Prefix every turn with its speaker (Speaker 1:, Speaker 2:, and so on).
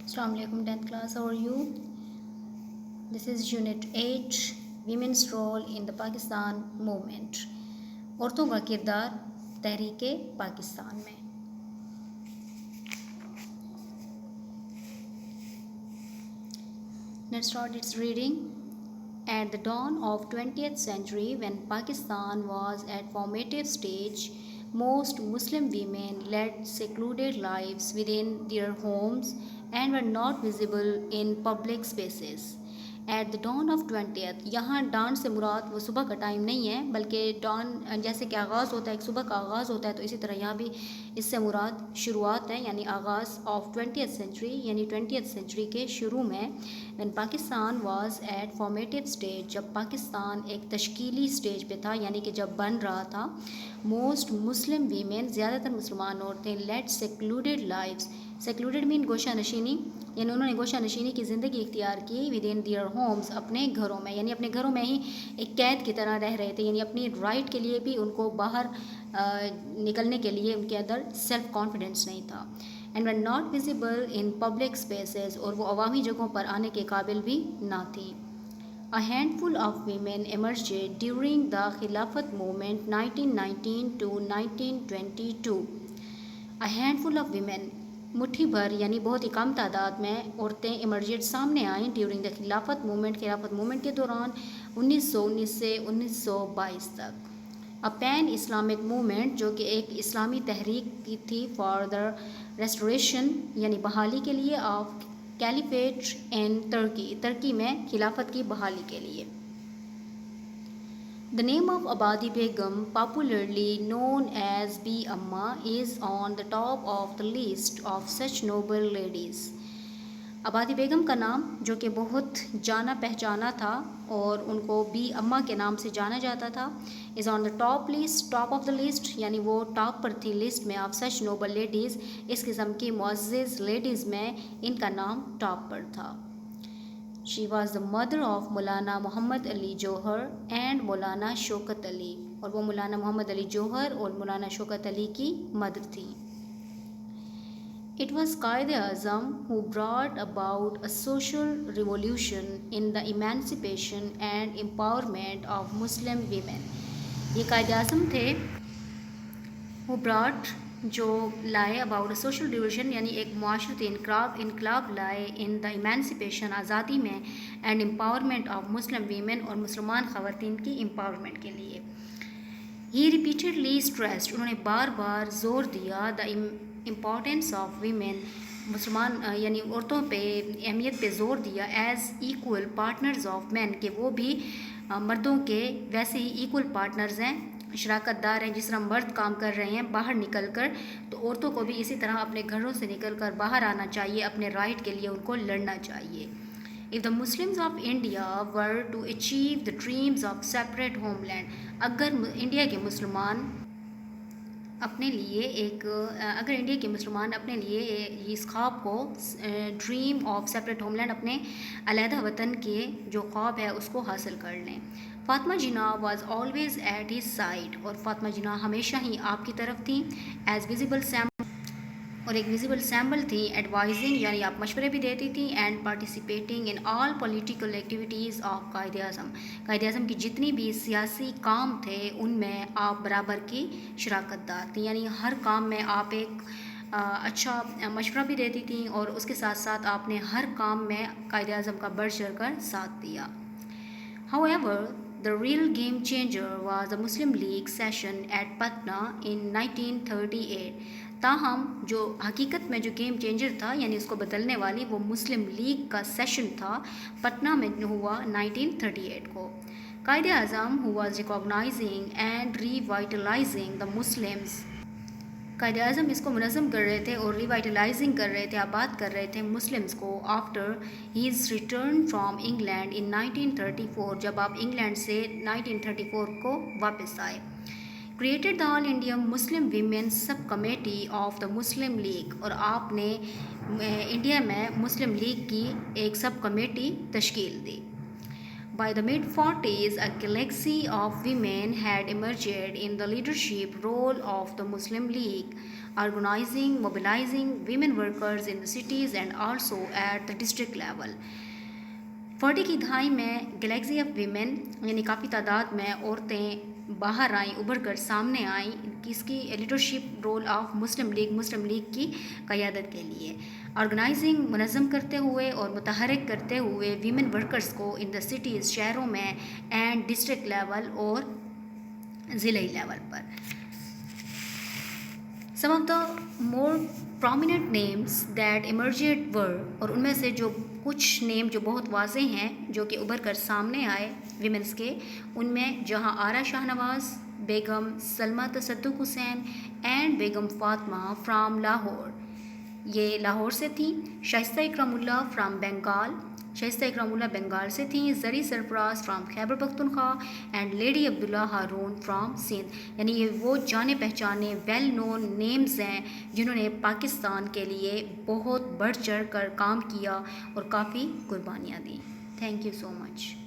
Speaker 1: Assalamu alaikum 10th class, how are you? This is unit 8 women's role in the Pakistan movement. औरतों का किरदार तहरीक पाकिस्तान में. Let's start its reading. At the dawn of 20th century, when Pakistan was at formative stage, most Muslim women led secluded lives within their homes and were not visible in public spaces. At the dawn of 20th, यहाँ dawn से मुराद वो सुबह का time नहीं है, बल्कि dawn जैसे कि आगाज़ होता है, एक सुबह का आगाज़ होता है, तो इसी तरह यहाँ भी इससे मुराद शुरुआत है, यानी आगाज़ of 20th century, यानी 20th century के शुरू में. when Pakistan was at formative stage, जब पाकिस्तान एक तश्कीली स्टेज पे था, यानी कि जब बन रहा था, most Muslim women, ज़्यादातर मुसलमान औरतें led secluded lives. secluded mean गोशा नशीनी, यानी उन्होंने गोशा नशीनी की ज़िंदगी इख्तियार की within their homes, अपने घरों में, यानी अपने घरों में ही एक कैद की तरह रह रहे थे, यानी अपनी राइट के लिए भी उनको बाहर निकलने के लिए उनके अंदर सेल्फ कॉन्फिडेंस नहीं था. And were not visible in public spaces, और वो अवामी जगहों पर आने के काबिल भी ना थी. A handful of women emerged during the Khilafat movement 1919 to 1922. A handful of women, मुट्ठी भर यानी बहुत ही कम तादाद में औरतें इमर्जेड सामने आईं ड्यूरिंग द खिलाफत मूवमेंट के दौरान 1919 से 1922 तक. अ पैन इस्लामिक मूवमेंट, जो कि एक इस्लामी तहरीक की थी फॉर द रेस्टोरेशन, यानी बहाली के लिए, ऑफ कैलिफेट इन तुर्की में खिलाफत की बहाली के लिए. The name of Abadi Begum, popularly known as Bi Amma, is on the top of the list of such noble ladies. आबादी बेगम का नाम, जो कि बहुत जाना पहचाना था और उनको बी अम्मा के नाम से जाना जाता था, is on the top of the list, यानी वो टॉप पर थी लिस्ट में ऑफ सच नोबल लेडीज़. इस किस्म की मुअज़्ज़ज़ लेडीज़ में इनका नाम टॉप पर था. She was the mother of Maulana Muhammad Ali Johar and Maulana Shaukat Ali, और वो मौलाना मोहम्मद अली जौहर और मौलाना शौकत अली की मदर थी. It was Qaid-e-Azam who brought about a social revolution in the emancipation and empowerment of Muslim women. ये कायद-ए-आज़म थे who brought, जो लाए about social revolution, यानी एक माशरती इनकलाब लाए इन द इमानसिपेशन, आज़ादी में, and empowerment of Muslim women, और मुसलमान ख़वातीन की एम्पावरमेंट के लिए. ही रिपीटेडली स्ट्रेस्ड, उन्होंने बार बार ज़ोर दिया, द इम्पोर्टेंस ऑफ वीमेन, मुसलमान यानी औरतों पे अहमियत पे ज़ोर दिया, as equal partners of man, कि वो भी मर्दों के वैसे ही इक्वल पार्टनर्स हैं, शराकत दार हैं. जिस तरह मर्द काम कर रहे हैं बाहर निकल कर, तो औरतों को भी इसी तरह अपने घरों से निकल कर बाहर आना चाहिए, अपने राइट के लिए उनको लड़ना चाहिए. If the Muslims of India were to achieve the dreams of separate homeland, अगर इंडिया के मुसलमान अपने लिए इस ख्वाब को, ड्रीम ऑफ सेपरेट होमलैंड, अपने अलहदा वतन के जो ख्वाब है उसको हासिल कर लें. Fatima Jinnah was always at his side, और फातिमा जिन्ना हमेशा ही आपकी तरफ थी, एज विजिबल सैम्बल, और एक विजिबल सैम्बल थी, एडवाइजिंग, यानी आप मशवरे भी देती थी, and participating in all political activities of Quaid-e-Azam की जितनी भी सियासी काम थे उनमें आप बराबर की शराकतदार थी, यानी हर काम में आप एक अच्छा मशवरा भी देती थी, और उसके साथ साथ आपने हर काम में कायद-ए-आज़म का बढ़ चढ़ कर साथ दिया. However, the real game changer was the Muslim League session at Patna in 1938. ताहम जो हकीकत में जो गेम चेंजर था, यानी उसको बदलने वाली, वो मुस्लिम लीग का सेशन था, पटना में हुआ 1938 को. Quaid-e-Azam who was recognizing and revitalizing the Muslims, Quaid-e-Azam इसको मुनज़्ज़म कर रहे थे और रिवाइटलाइजिंग कर रहे थे, आबाद कर रहे थे मुस्लिम्स को, after his return from England in 1934, जब आप इंग्लैंड से 1934 को वापस आए. Created the All India Muslim women sub committee of the Muslim League, और आपने इंडिया में मुस्लिम लीग की एक सब कमेटी तश्कील दी. By the mid-40s, a galaxy of women had emerged in the leadership role of the Muslim League. organizing, mobilizing women workers in the cities and also at the district level. 40 کی دہائی میں Galaxy of women یعنی کافی تعداد میں عورتیں باہر آئیں، ابھر کر سامنے آئیں اس کی leadership role of Muslim League کی قیادت کے لیے. آرگنائزنگ منظم کرتے ہوئے اور متحرک کرتے ہوئے ویمن ورکرز کو ان دا سٹیز شہروں میں اینڈ ڈسٹرکٹ لیول اور ضلعی level per. Some of the more prominent names that emerged were اور ان میں سے جو کچھ نیم جو بہت واضح ہیں جو کہ ابھر کر سامنے آئے ویمنس کے، ان میں جہاں آرا شاہ نواز، بیگم سلمہ تصدق حسین and Begum Fatima from Lahore, یہ لاہور سے تھیں. Shaista Ikramullah from Bengal, Shaista Ikramullah Bengal سے تھیں. Zari Sarfaraz from Khyber Pakhtunkhwa and lady Abdullah Haroon from Sindh. یعنی یہ وہ جانے پہچانے ویل نون نیمز ہیں جنہوں نے پاکستان کے لیے بہت بڑھ چڑھ کر کام کیا اور کافی قربانیاں دیں. Thank you so much.